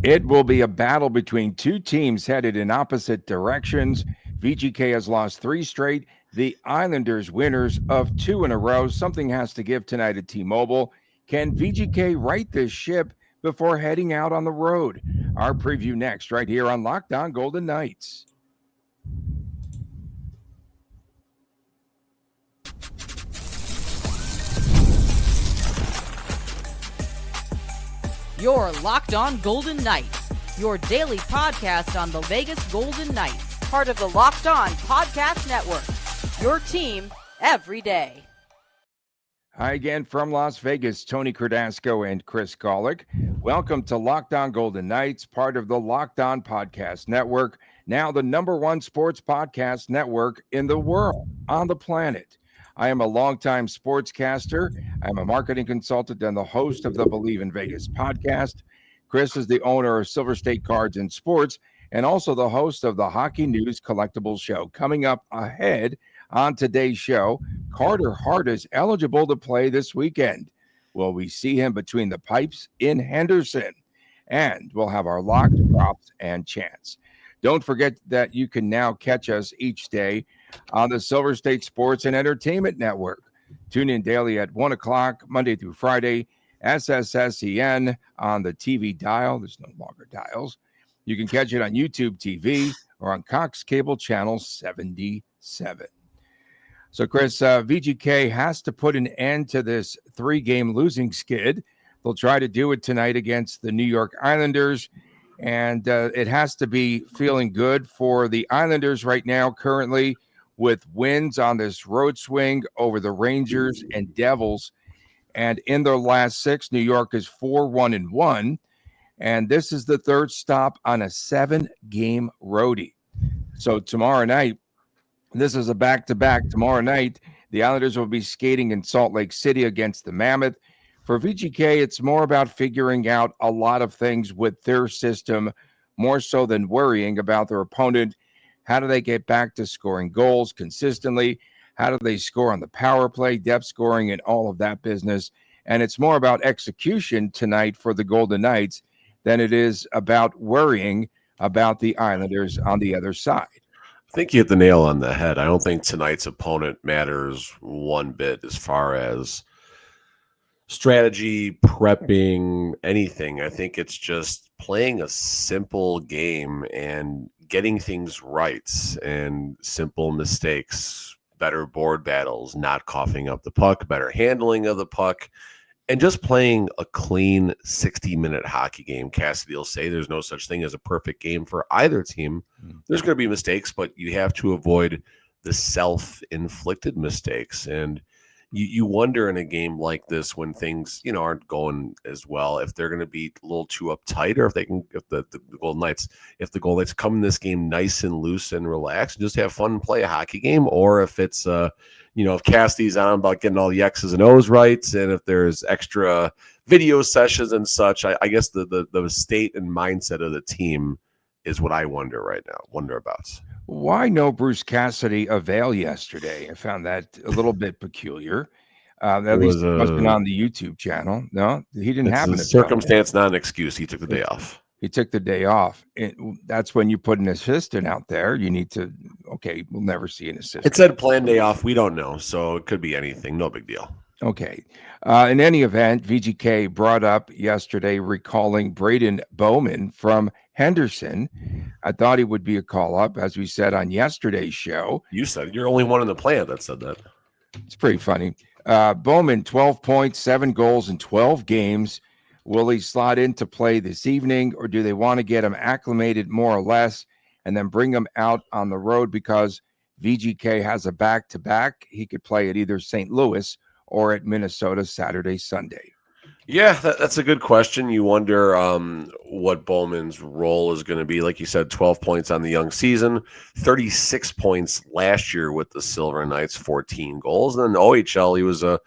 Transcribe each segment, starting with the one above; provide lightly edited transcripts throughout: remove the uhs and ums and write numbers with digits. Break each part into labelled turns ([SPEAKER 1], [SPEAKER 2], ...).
[SPEAKER 1] It will be a battle between two teams headed in opposite directions. VGK has lost three straight. The Islanders, winners of two in a row. Something has to give tonight at T Mobile. Can VGK right this ship before heading out on the road? Our preview next, right here on Locked On Golden Knights.
[SPEAKER 2] You're Locked On Golden Knights, your daily podcast on the Vegas Golden Knights, part of the Locked On Podcast Network, your team every day.
[SPEAKER 1] Hi again from Las Vegas, Tony Cardasco and Chris Golick. Welcome to Locked On Golden Knights, part of the Locked On Podcast Network, now the #1 sports podcast network in the world, on the planet. I am a longtime sportscaster. I'm a marketing consultant and the host of the Believe in Vegas podcast. Chris is the owner of Silver State Cards and Sports and also the host of the Hockey News Collectibles Show. Coming up ahead on today's show, Carter Hart is eligible to play this weekend. Will we see him between the pipes in Henderson? And we'll have our locked props and chance. Don't forget that you can now catch us each day on the Silver State Sports and Entertainment Network. Tune in daily at 1 o'clock, Monday through Friday, SSSEN on the TV dial. There's no longer dials. You can catch it on YouTube TV or on Cox Cable Channel 77. So, Chris, VGK has to put an end to this 3-game losing skid. They'll try to do it tonight against the New York Islanders. And it has to be feeling good for the Islanders right now, currently with wins on this road swing over the Rangers and Devils. And in their last 6, New York is 4-1-1. And this is the third stop on a 7-game roadie. So tomorrow night, this is a back-to-back. Tomorrow night, the Islanders will be skating in Salt Lake City against the Mammoth. For VGK, it's more about figuring out a lot of things with their system, more so than worrying about their opponent. How do they get back to scoring goals consistently? How do they score on the power play, depth scoring, and all of that business? And it's more about execution tonight for the Golden Knights than it is about worrying about the Islanders on the other side.
[SPEAKER 3] I think you hit the nail on the head. I don't think tonight's opponent matters one bit as far as strategy, prepping, anything. I think it's just playing a simple game and getting things right and simple mistakes, better board battles, not coughing up the puck, better handling of the puck, and just playing a clean 60-minute hockey game. Cassidy will say there's no such thing as a perfect game for either team. There's going to be mistakes, but you have to avoid the self-inflicted mistakes. And you wonder in a game like this when things, aren't going as well, if they're going to be a little too uptight, or if the Golden Knights come in this game nice and loose and relaxed and just have fun and play a hockey game, or if it's, if Cassidy's on about getting all the X's and O's right, and if there's extra video sessions and such, I guess the state and mindset of the team is what I wonder about.
[SPEAKER 1] Why no Bruce Cassidy avail yesterday? I found that a little bit peculiar. At least it wasn't on the YouTube channel. No, he didn't have
[SPEAKER 3] a circumstance, not an excuse. He took the day off.
[SPEAKER 1] He took the day off. That's when you put an assistant out there. You need to, we'll never see an assistant.
[SPEAKER 3] It said planned day off. We don't know. So it could be anything. No big deal.
[SPEAKER 1] Okay. In any event, VGK brought up yesterday recalling Braden Bowman from Henderson. I thought he would be a call-up, as we said on yesterday's show.
[SPEAKER 3] You said you're only one in the plant that said that.
[SPEAKER 1] It's pretty funny. Bowman, 12 points, 7 goals in 12 games. Will he slot into play this evening, or do they want to get him acclimated more or less and then bring him out on the road because VGK has a back-to-back? He could play at either St. Louis or at Minnesota Saturday, Sunday.
[SPEAKER 3] Yeah, that's a good question. You wonder what Bowman's role is going to be. Like you said, 12 points on the young season, 36 points last year with the Silver Knights, 14 goals. And then OHL, he was a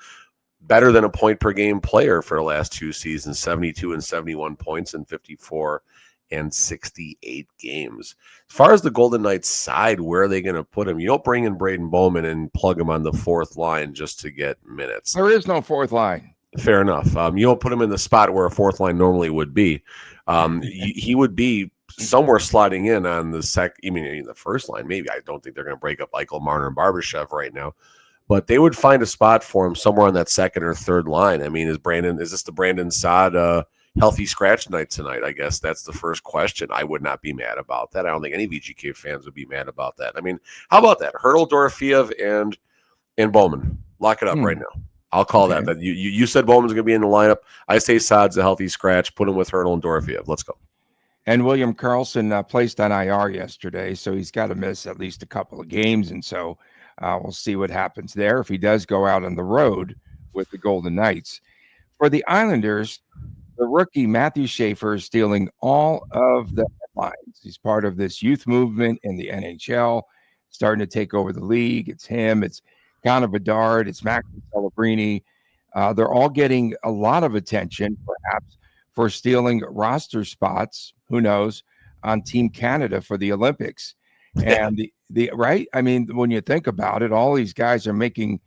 [SPEAKER 3] better than a point per game player for the last 2 seasons, 72 and 71 points in 54 and 68 games. As far as the Golden Knights side, where are they going to put him? You don't bring in Braden Bowman and plug him on the fourth line just to get minutes.
[SPEAKER 1] There is no fourth line.
[SPEAKER 3] Fair enough. You don't put him in the spot where a fourth line normally would be. He would be somewhere sliding in on the in the first line. Maybe I don't think they're going to break up Eichel, Marner, and Barbashev right now, but they would find a spot for him somewhere on that second or third line. I mean, is this the Brandon Saad healthy scratch night tonight? I guess that's the first question. I would not be mad about that. I don't think any VGK fans would be mad about that. I mean, how about that? Hurdle, Dorofeev, and Bowman. Lock it up right now. I'll call that. That you said Bowman's going to be in the lineup. I say Saad's a healthy scratch. Put him with Hurdle and Dorofeev. Let's go.
[SPEAKER 1] And William Karlsson placed on IR yesterday, so he's got to miss at least a couple of games. And so we'll see what happens there if he does go out on the road with the Golden Knights. For the Islanders, the rookie Matthew Schaefer is stealing all of the headlines. He's part of this youth movement in the NHL, starting to take over the league. It's him. It's Connor Bedard. It's Max Celebrini. They're all getting a lot of attention, perhaps, for stealing roster spots, who knows, on Team Canada for the Olympics. And the right, I mean, when you think about it, all these guys are making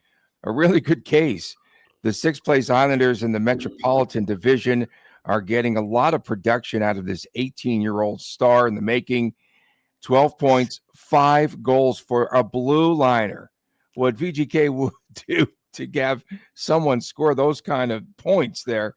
[SPEAKER 1] a really good case. The sixth place Islanders in the Metropolitan Division are getting a lot of production out of this 18-year-old star in the making. 12 points, 5 goals for a blue liner. What VGK would do to have someone score those kind of points there.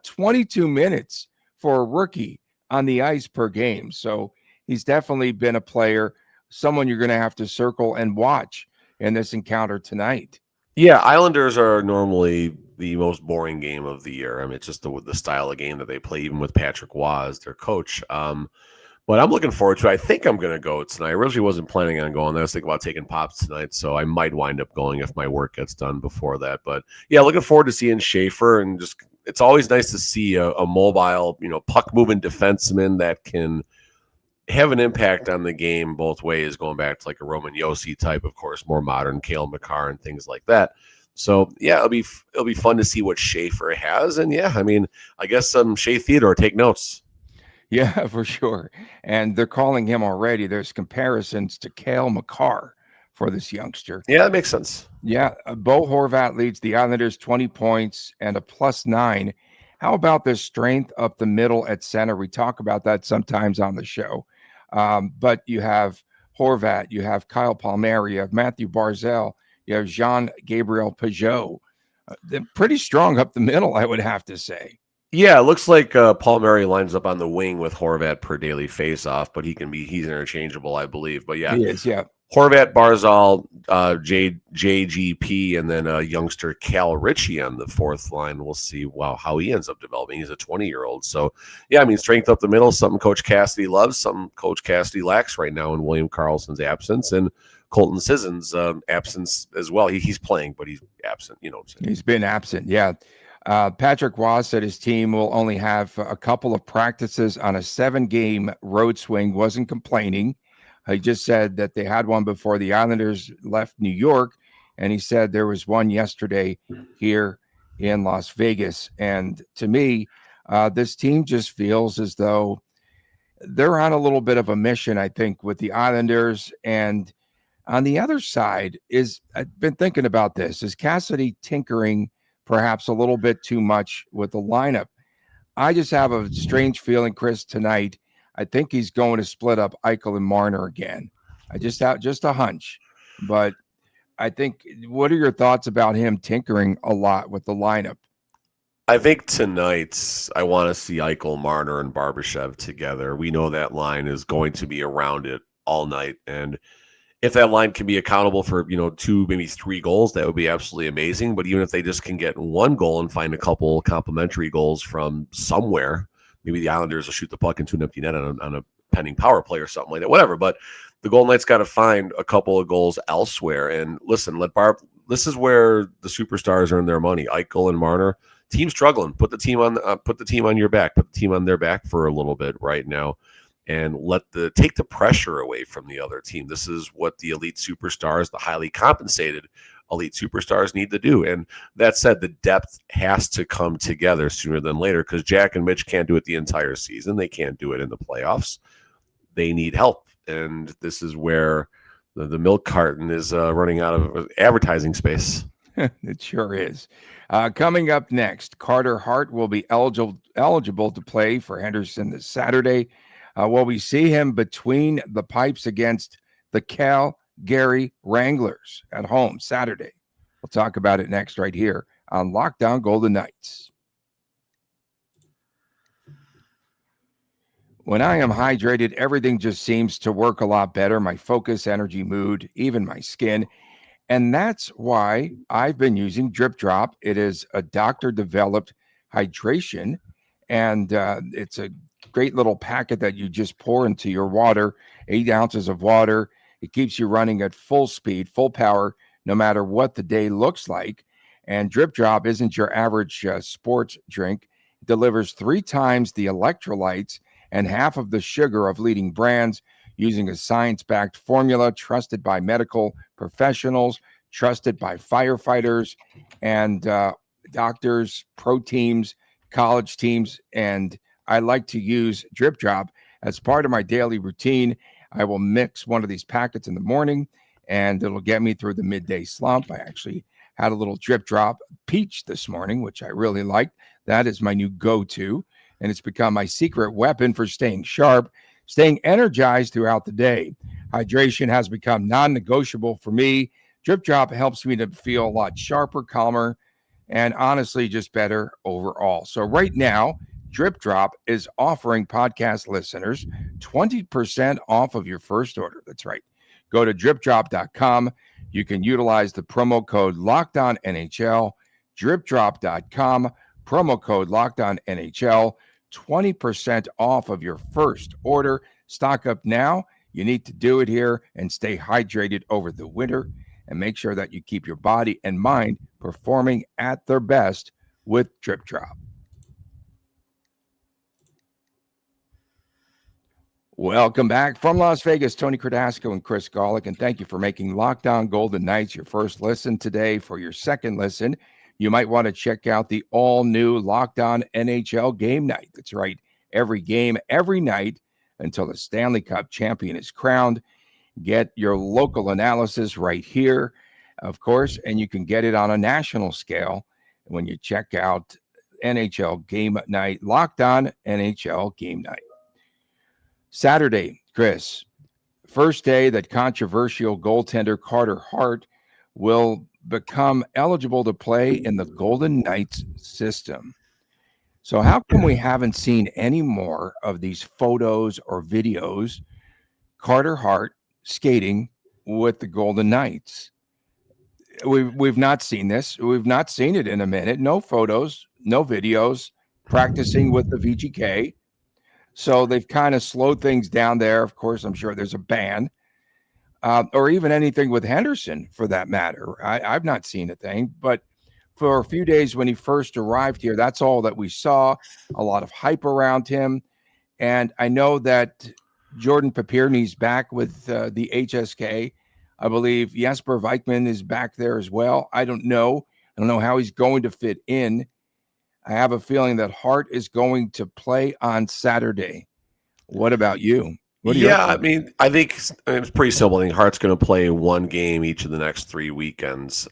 [SPEAKER 1] 22 minutes for a rookie on the ice per game. So he's definitely been a player, someone you're going to have to circle and watch in this encounter tonight.
[SPEAKER 3] Yeah, Islanders are normally the most boring game of the year. I mean, it's just the style of game that they play, even with Patrick Waugh as their coach. But I'm looking forward to it. I think I'm going to go tonight. I originally wasn't planning on going. I was thinking about taking pops tonight, so I might wind up going if my work gets done before that. But yeah, looking forward to seeing Schaefer, and just it's always nice to see a mobile, puck moving defenseman that can have an impact on the game both ways, going back to like a Roman Yossi type, of course, more modern Cale Makar and things like that. So yeah, it'll be fun to see what Schaefer has, and yeah, I mean, I guess Shea Theodore, take notes.
[SPEAKER 1] Yeah, for sure. And they're calling him already. There's comparisons to Cale Makar for this youngster.
[SPEAKER 3] Yeah, that makes sense.
[SPEAKER 1] Yeah, Bo Horvat leads the Islanders 20 points and a +9. How about the strength up the middle at center? We talk about that sometimes on the show. But you have Horvat, you have Kyle Palmieri, you have Matthew Barzal, you have Jean-Gabriel Pageau. They're pretty strong up the middle, I would have to say.
[SPEAKER 3] Yeah, it looks like Palmieri lines up on the wing with Horvat per daily faceoff, but he's interchangeable, I believe. But yeah,
[SPEAKER 1] he is, yeah.
[SPEAKER 3] Horvat, Barzal, JGP, and then youngster Cal Ritchie on the fourth line. We'll see how he ends up developing. He's a 20-year-old. So, yeah, I mean, strength up the middle, something Coach Cassidy loves, something Coach Cassidy lacks right now in William Karlsson's absence and Colton Sisson's absence as well. He's playing, but he's absent. You know what I'm saying?
[SPEAKER 1] He's been absent, yeah. Patrick Waugh said his team will only have a couple of practices on a 7-game road swing. Wasn't complaining. He just said that they had one before the Islanders left New York, and he said there was one yesterday here in Las Vegas. And to me, this team just feels as though they're on a little bit of a mission, I think, with the Islanders. And on the other side I've been thinking about this, is Cassidy tinkering perhaps a little bit too much with the lineup? I just have a strange feeling, Chris, tonight. I think he's going to split up Eichel and Marner again. I just have a hunch, but I think, what are your thoughts about him tinkering a lot with the lineup?
[SPEAKER 3] I think tonight I want to see Eichel, Marner, and Barbashev together. We know that line is going to be around it all night, and if that line can be accountable for 2, maybe 3 goals, that would be absolutely amazing. But even if they just can get 1 goal and find a couple complementary goals from somewhere, maybe the Islanders will shoot the puck into an empty net on a pending power play or something like that, whatever. But the Golden Knights got to find a couple of goals elsewhere. And listen, this is where the superstars earn their money. Eichel and Marner, team struggling. Put the team on your back. Put the team on their back for a little bit right now, and take the pressure away from the other team. This is what the elite superstars, the highly compensated elite superstars, need to do. And that said, the depth has to come together sooner than later, because Jack and Mitch can't do it the entire season. They can't do it in the playoffs. They need help. And this is where the milk carton is running out of advertising space.
[SPEAKER 1] It sure is. Coming up next, Carter Hart will be eligible to play for Henderson this Saturday. Will we see him between the pipes against the Calgary Wranglers at home Saturday? We'll talk about it next right here on Lockdown Golden Knights. When I am hydrated, everything just seems to work a lot better. My focus, energy, mood, even my skin. And that's why I've been using DripDrop. It is a doctor-developed hydration, and it's a great little packet that you just pour into your water, 8 ounces of water. It keeps you running at full speed, full power, no matter what the day looks like. And DripDrop isn't your average sports drink. It delivers 3 times the electrolytes and half of the sugar of leading brands using a science-backed formula trusted by medical professionals, trusted by firefighters and doctors, pro teams, college teams. And I like to use DripDrop as part of my daily routine. I will mix one of these packets in the morning, and it'll get me through the midday slump. I actually had a little DripDrop peach this morning, which I really liked. That is my new go-to, and it's become my secret weapon for staying sharp, staying energized throughout the day. Hydration has become non-negotiable for me. DripDrop helps me to feel a lot sharper, calmer, and honestly, just better overall. So right now, DripDrop is offering podcast listeners 20% off of your first order. That's right. Go to DripDrop.com. You can utilize the promo code LOCKEDONNHL, DripDrop.com, promo code LOCKEDONNHL, 20% off of your first order. Stock up now. You need to do it here and stay hydrated over the winter, and make sure that you keep your body and mind performing at their best with DripDrop. Welcome back from Las Vegas, Tony Cardasco and Chris Golick, and thank you for making Lockdown Golden Knights your first listen today. For your second listen, you might want to check out the all-new Lockdown NHL Game Night. That's right, every game, every night until the Stanley Cup champion is crowned. Get your local analysis right here, of course, and you can get it on a national scale when you check out NHL Game Night, Lockdown NHL Game Night. Saturday, Chris, first day that controversial goaltender Carter Hart will become eligible to play in the Golden Knights system. So how come we haven't seen any more of these photos or videos, Carter Hart skating with the Golden Knights? We've not seen this. We've not seen it in a minute. No photos, no videos, practicing with the VGK. So they've kind of slowed things down there. Of course, I'm sure there's a ban, or even anything with Henderson for that matter. I've not seen a thing, but for a few days when he first arrived here, that's all that we saw, a lot of hype around him. And I know that Jordan Papirny's back with the HSK. I believe Jesper Vikman is back there as well. I don't know how he's going to fit in. I have a feeling that Hart is going to play on Saturday. What about you?
[SPEAKER 3] I mean, I think it's pretty simple. I think Hart's going to play one game each of the next 3 weekends.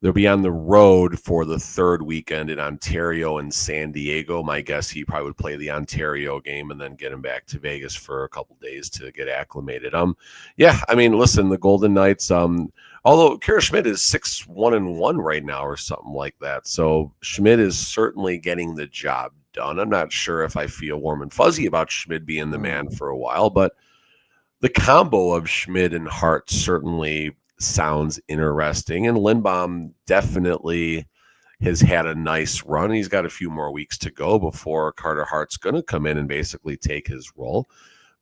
[SPEAKER 3] They'll be on the road for the third weekend in Ontario and San Diego. My guess, he probably would play the Ontario game and then get him back to Vegas for a couple days to get acclimated. I mean, listen, the Golden Knights, although Kara Schmidt is 6-1-1 right now or something like that. So Schmidt is certainly getting the job done. I'm not sure if I feel warm and fuzzy about Schmidt being the man for a while, but the combo of Schmidt and Hart certainly sounds interesting. And Lindbaum definitely has had a nice run. He's got a few more weeks to go before Carter Hart's going to come in and basically take his role.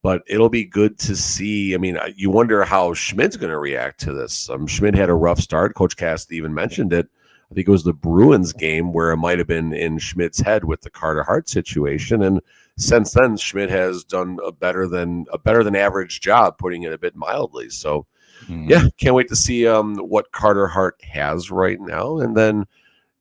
[SPEAKER 3] But it'll be good to see. I mean, you wonder how Schmidt's going to react to this. Schmidt had a rough start. Coach Cassidy even mentioned it. I think it was the Bruins game where it might have been in Schmidt's head with the Carter Hart situation. And since then, Schmidt has done a better than average job, putting it a bit mildly. So, can't wait to see what Carter Hart has right now. And then,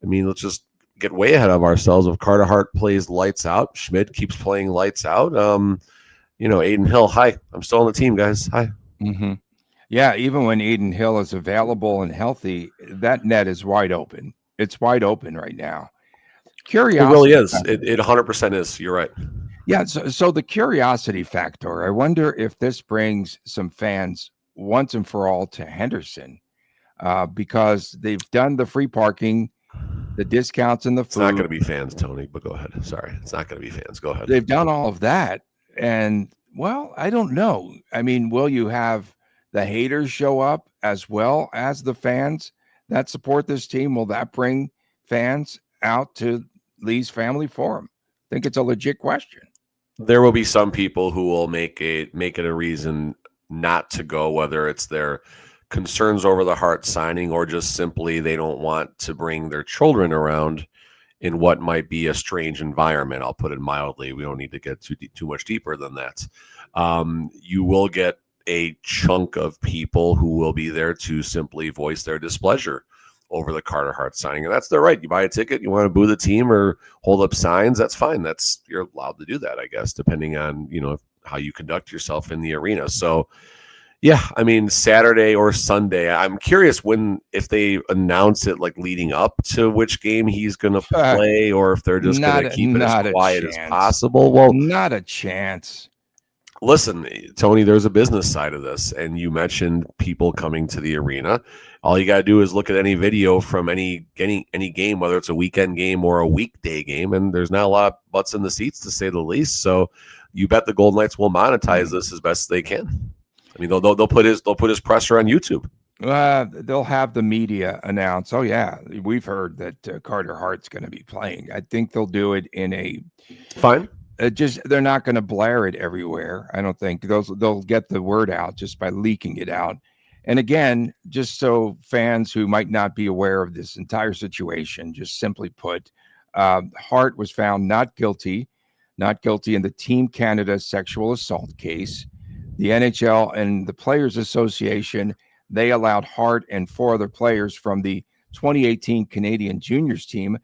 [SPEAKER 3] I mean, let's just get way ahead of ourselves. If Carter Hart plays lights out, Schmidt keeps playing lights out. Aiden Hill, hi. I'm still on the team, guys. Hi.
[SPEAKER 1] Yeah, even when Eden Hill is available and healthy, that net is wide open. It's wide open right now.
[SPEAKER 3] It really
[SPEAKER 1] Curiosity
[SPEAKER 3] is. It 100% is. You're right.
[SPEAKER 1] Yeah, so the curiosity factor, I wonder if this brings some fans once and for all to Henderson, because they've done the free parking, the discounts and the
[SPEAKER 3] It's not going
[SPEAKER 1] food.
[SPEAKER 3] to be fans, Tony, but go ahead. Sorry. It's not going to be fans. Go ahead.
[SPEAKER 1] They've done all of that. And well, I don't know. I mean, will you have the haters show up as well as the fans that support this team? Will that bring fans out to Lee's Family Forum? I think it's a legit question.
[SPEAKER 3] There will be some people who will make it a reason not to go, whether it's their concerns over the Hart signing or just simply they don't want to bring their children around in what might be a strange environment. I'll put it mildly. We don't need to get too much deeper than that. You will get a chunk of people who will be there to simply voice their displeasure over the Carter Hart signing, and that's their right. You buy a ticket, you want to boo the team or hold up signs, that's fine. You're allowed to do that, I guess, depending on how you conduct yourself in the arena. So yeah, I mean, Saturday or Sunday. I'm curious if they announce it like leading up to which game he's going to play, or if they're just going to keep it as
[SPEAKER 1] Not a
[SPEAKER 3] quiet as
[SPEAKER 1] chance.
[SPEAKER 3] possible. Well,
[SPEAKER 1] Not a chance.
[SPEAKER 3] listen, Tony, there's a business side of this, and you mentioned people coming to the arena. All you got to do is look at any video from any game, whether it's a weekend game or a weekday game, and there's not a lot of butts in the seats, to say the least. So you bet the Golden Knights will monetize this as best they can. I mean, they'll put his presser on YouTube.
[SPEAKER 1] They'll have the media announce, oh yeah, we've heard that Carter Hart's going to be playing. I think they'll do it in a
[SPEAKER 3] fine.
[SPEAKER 1] They're not going to blare it everywhere. I don't think they'll get the word out just by leaking it out. And again, just so fans who might not be aware of this entire situation, just simply put, Hart was found not guilty in the Team Canada sexual assault case. The NHL and the Players Association, they allowed Hart and 4 other players from the 2018 Canadian Juniors team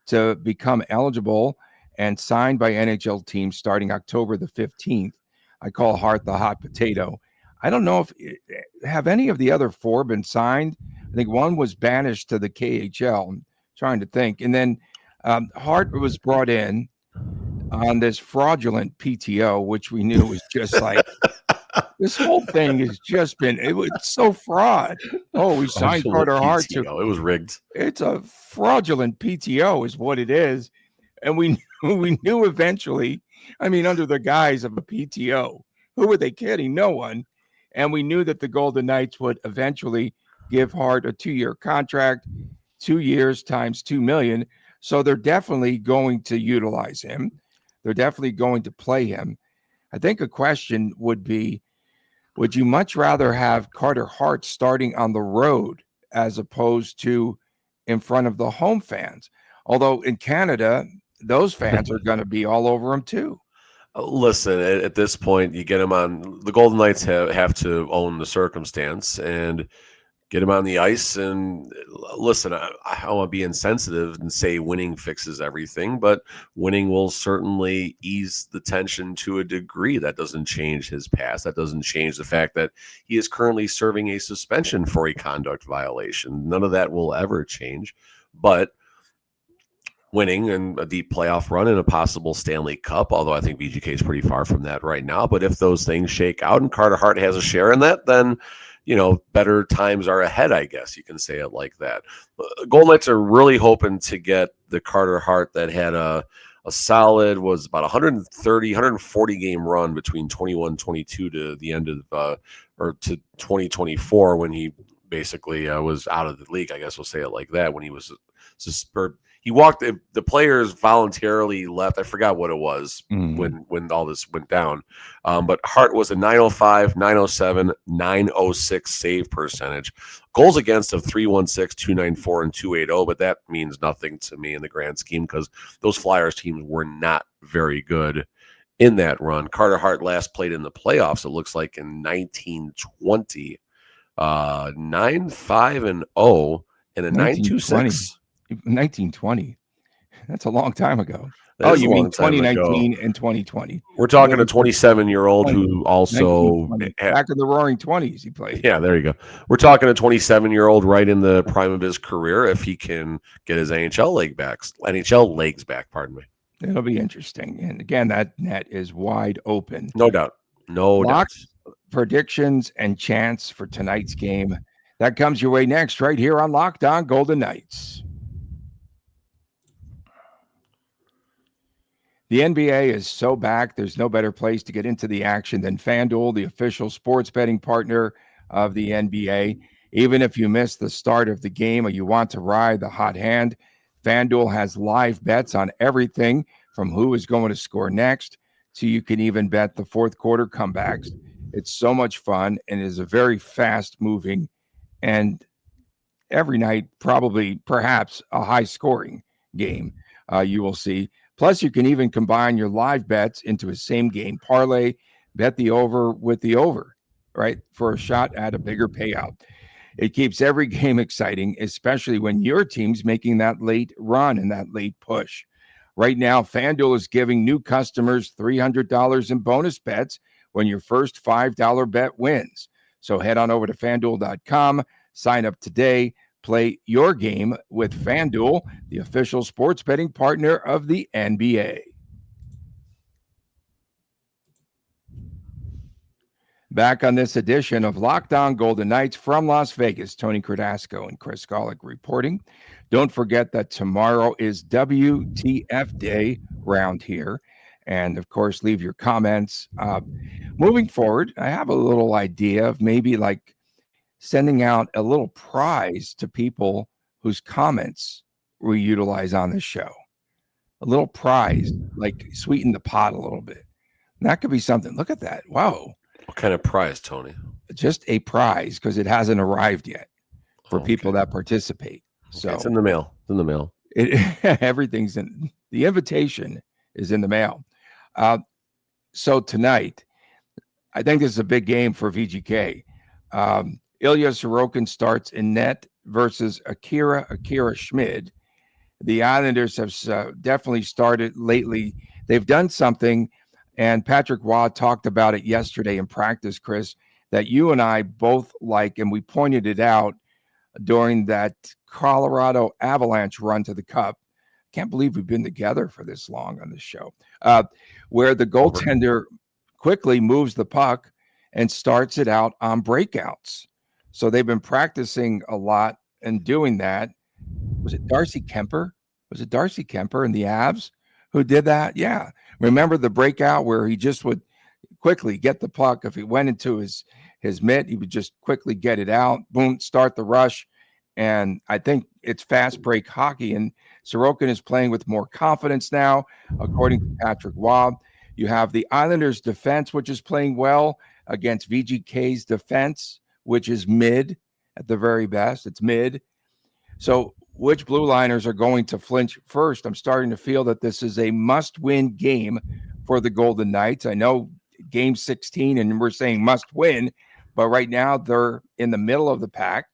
[SPEAKER 1] to become eligible and signed by NHL teams starting October the 15th. I call Hart the hot potato. I don't know if have any of the other 4 been signed. I think one was banished to the KHL. I'm trying to think. And then Hart was brought in on this fraudulent PTO, which we knew was just like, this whole thing has just been, it's so fraud. Oh, we signed Carter Hart to,
[SPEAKER 3] it was rigged.
[SPEAKER 1] It's a fraudulent PTO is what it is. And we knew eventually, I mean, under the guise of a PTO, who were they kidding? No one. And we knew that the Golden Knights would eventually give Hart a 2-year contract, 2 years times $2 million. So they're definitely going to utilize him. They're definitely going to play him. I think a question would be, would you much rather have Carter Hart starting on the road as opposed to in front of the home fans? Although in Canada, those fans are going to be all over him too.
[SPEAKER 3] Listen, at this point, you get him on. The Golden Knights have to own the circumstance and get him on the ice. And listen, I don't want to be insensitive and say winning fixes everything, but winning will certainly ease the tension to a degree. That doesn't change his past. That doesn't change the fact that he is currently serving a suspension for a conduct violation. None of that will ever change. But winning and a deep playoff run and a possible Stanley Cup, although I think VGK is pretty far from that right now. But if those things shake out and Carter Hart has a share in that, then, better times are ahead, I guess you can say it like that. Golden Knights are really hoping to get the Carter Hart that had a solid, was about 140 game run between 21-22 to the end of, or to 2024 when he basically was out of the league, I guess we'll say it like that, when he was suspended. He walked. The players voluntarily left. I forgot what it was when all this went down. But Hart was a 905, 907, 906 save percentage. Goals against of 316, 294, and 280. But that means nothing to me in the grand scheme because those Flyers teams were not very good in that run. Carter Hart last played in the playoffs, it looks like, in 1920. 9-5-0 and a 9-2-6.
[SPEAKER 1] 1920. That's a long time ago.
[SPEAKER 3] That
[SPEAKER 1] Oh,
[SPEAKER 3] is a
[SPEAKER 1] you mean
[SPEAKER 3] long time ago.
[SPEAKER 1] 2019 and 2020?
[SPEAKER 3] We're
[SPEAKER 1] I thought
[SPEAKER 3] talking a
[SPEAKER 1] you said
[SPEAKER 3] 27-year-old
[SPEAKER 1] 20,
[SPEAKER 3] who also
[SPEAKER 1] 1920. Back in the Roaring 20s, he played.
[SPEAKER 3] yeah, there you go. We're talking a 27-year-old right in the prime of his career if he can get his NHL legs back, pardon me.
[SPEAKER 1] It'll be interesting. And again, that net is wide open.
[SPEAKER 3] No doubt. No doubt.
[SPEAKER 1] Locks, predictions, and chance for tonight's game. That comes your way next, right here on Locked On Golden Knights. The NBA is so back, there's no better place to get into the action than FanDuel, the official sports betting partner of the NBA. Even if you miss the start of the game or you want to ride the hot hand, FanDuel has live bets on everything from who is going to score next to you can even bet the fourth quarter comebacks. It's so much fun and is a very fast moving and every night, perhaps a high scoring game you will see. Plus, you can even combine your live bets into a same game parlay, bet the over with the over, right? For a shot at a bigger payout. It keeps every game exciting, especially when your team's making that late run and that late push. Right now, FanDuel is giving new customers $300 in bonus bets when your first $5 bet wins. So head on over to fanduel.com, sign up today, play your game with FanDuel, the official sports betting partner of the NBA. Back on this edition of Locked On Golden Knights from Las Vegas, Tony Cardasco and Chris Golick reporting. Don't forget that tomorrow is WTF Day round here. And of course, leave your comments. Moving forward, I have a little idea of maybe like sending out a little prize to people whose comments we utilize on this show. A little prize, like sweeten the pot a little bit. And that could be something. Look at that. Wow.
[SPEAKER 3] What kind of prize, Tony?
[SPEAKER 1] Just a prize because it hasn't arrived yet for people that participate. So
[SPEAKER 3] it's in the mail. It's in the mail.
[SPEAKER 1] Everything's in the invitation is in the mail. So tonight, I think this is a big game for VGK. Ilya Sorokin starts in net versus Akira Schmid. The Islanders have definitely started lately. They've done something, and Patrick Waugh talked about it yesterday in practice, Chris, that you and I both like, and we pointed it out during that Colorado Avalanche run to the Cup. Can't believe we've been together for this long on this show, where the goaltender quickly moves the puck and starts it out on breakouts. So they've been practicing a lot and doing that. Was it Darcy Kemper? Was it Darcy Kemper in the Avs who did that? Yeah. Remember the breakout where he just would quickly get the puck. If he went into his mitt, he would just quickly get it out, boom, start the rush. And I think it's fast break hockey. And Sorokin is playing with more confidence now, according to Patrick Waugh. You have the Islanders' defense, which is playing well against VGK's defense, which is mid at the very best. It's mid. So which blue liners are going to flinch first? I'm starting to feel that this is a must-win game for the Golden Knights. I know game 16, and we're saying must-win, but right now they're in the middle of the pack,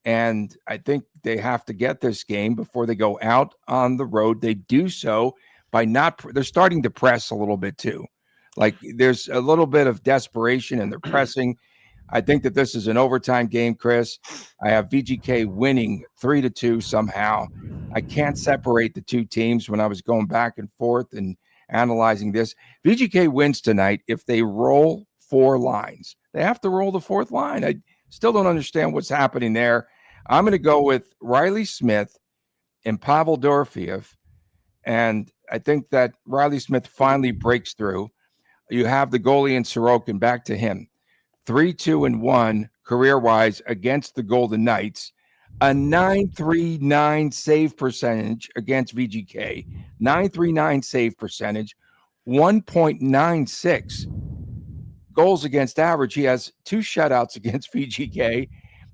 [SPEAKER 1] and I think they have to get this game before they go out on the road. They do so by they're starting to press a little bit too. Like there's a little bit of desperation and they're pressing. I think that this is an overtime game, Chris. I have VGK winning 3-2 somehow. I can't separate the two teams when I was going back and forth and analyzing this. VGK wins tonight if they roll 4 lines. They have to roll the 4th line. I still don't understand what's happening there. I'm going to go with Riley Smith and Pavel Dorofeev. And I think that Riley Smith finally breaks through. You have the goalie and Sorokin, back to him. 3-2-1 career-wise against the Golden Knights. A 939 save percentage against VGK. 939 save percentage. 1.96 goals against average. He has 2 shutouts against VGK.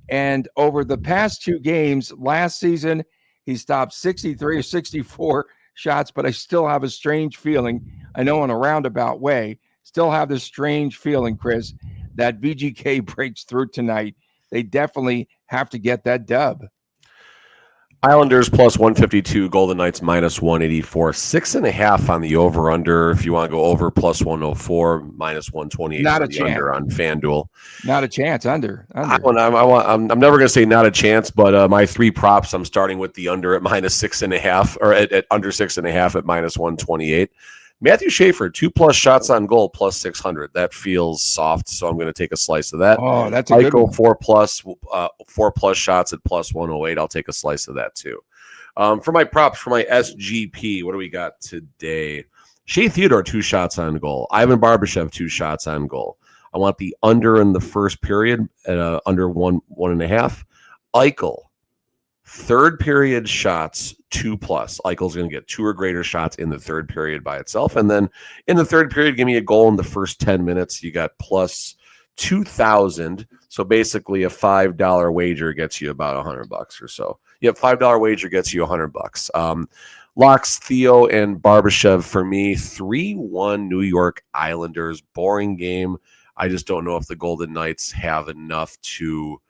[SPEAKER 1] And over the past 2 games last season, he stopped 63 or 64 shots, but I still have a strange feeling, I know in a roundabout way, still have this strange feeling, Chris, that VGK breaks through tonight. They definitely have to get that dub.
[SPEAKER 3] Islanders plus 152, Golden Knights minus 184, 6.5 on the over under. If you want to go over, plus 104, minus 128
[SPEAKER 1] Not
[SPEAKER 3] for
[SPEAKER 1] a
[SPEAKER 3] the
[SPEAKER 1] chance.
[SPEAKER 3] under on FanDuel.
[SPEAKER 1] Not a chance. Under.
[SPEAKER 3] I'm never going to say not a chance, but my three props, I'm starting with the under at minus 6.5, or at under 6.5 at minus 128. Matthew Schaefer, 2+ shots on goal, plus 600. That feels soft, so I'm going to take a slice of that.
[SPEAKER 1] Oh, that's a good
[SPEAKER 3] Michael,
[SPEAKER 1] one.
[SPEAKER 3] 4+ shots at plus 108. I'll take a slice of that too. For my props, for my SGP, what do we got today? Shea Theodore, 2 shots on goal. Ivan Barbashev, 2 shots on goal. I want the under in the first period at under 1.5. Eichel, third period shots, 2+. Eichel's going to get 2 or greater shots in the third period by itself. And then in the third period, give me a goal in the first 10 minutes. You got plus 2,000. So basically a $5 wager gets you about $100 or so. Yep, $5 wager gets you $100. Locks, Theo, and Barbashev for me. 3-1 New York Islanders. Boring game. I just don't know if the Golden Knights have enough to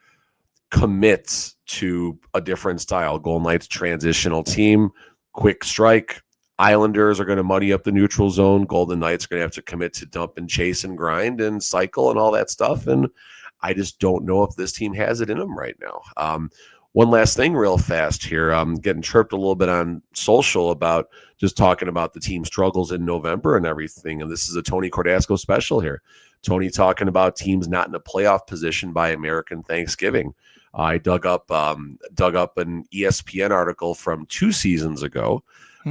[SPEAKER 3] commit to a different style. Golden Knights transitional team, quick strike. Islanders are going to muddy up the neutral zone. Golden Knights are going to have to commit to dump and chase and grind and cycle and all that stuff. And I just don't know if this team has it in them right now. One last thing real fast here. I'm getting chirped a little bit on social about just talking about the team struggles in November and everything. And this is a Tony Cordasco special here. Tony talking about teams not in a playoff position by American Thanksgiving. I dug up an ESPN article from 2 seasons ago,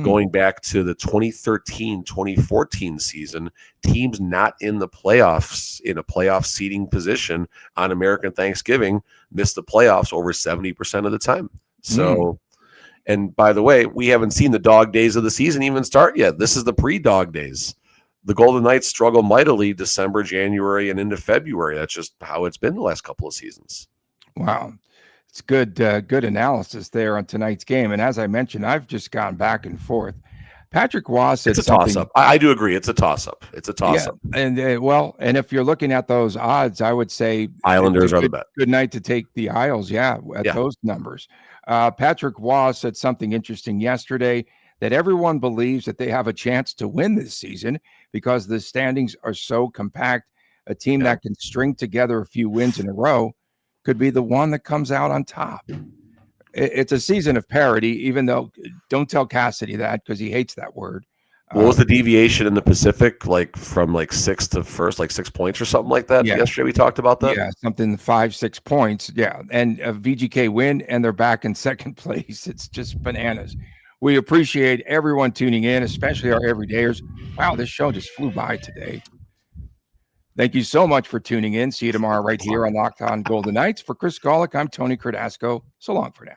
[SPEAKER 3] going back to the 2013-2014 season. Teams not in the playoffs, in a playoff seeding position on American Thanksgiving, missed the playoffs over 70% of the time. So, and by the way, we haven't seen the dog days of the season even start yet. This is the pre-dog days. The Golden Knights struggle mightily December, January, and into February. That's just how it's been the last couple of seasons.
[SPEAKER 1] Wow. It's good analysis there on tonight's game. And as I mentioned, I've just gone back and forth. Patrick Waugh said
[SPEAKER 3] it's a toss-up. I do agree. It's a toss-up. Yeah.
[SPEAKER 1] And and if you're looking at those odds, I would say
[SPEAKER 3] Islanders are the bet.
[SPEAKER 1] Good night to take the Isles. At those numbers. Patrick Waugh said something interesting yesterday, that everyone believes that they have a chance to win this season because the standings are so compact. A team that can string together a few wins in a row could be the one that comes out on top. It's a season of parity, even though don't tell Cassidy that because he hates that word.
[SPEAKER 3] What was the deviation in the Pacific, like from like 6th to 1st, like 6 points or something like that? Yesterday we talked about that.
[SPEAKER 1] Yeah, something 5-6 points. Yeah, and a VGK win, and they're back in second place. It's just bananas. We appreciate everyone tuning in, especially our everydayers. Wow, this show just flew by today. Thank you so much for tuning in. See you tomorrow right here on Locked On Golden Knights. For Chris Golick, I'm Tony Cordasco. So long for now.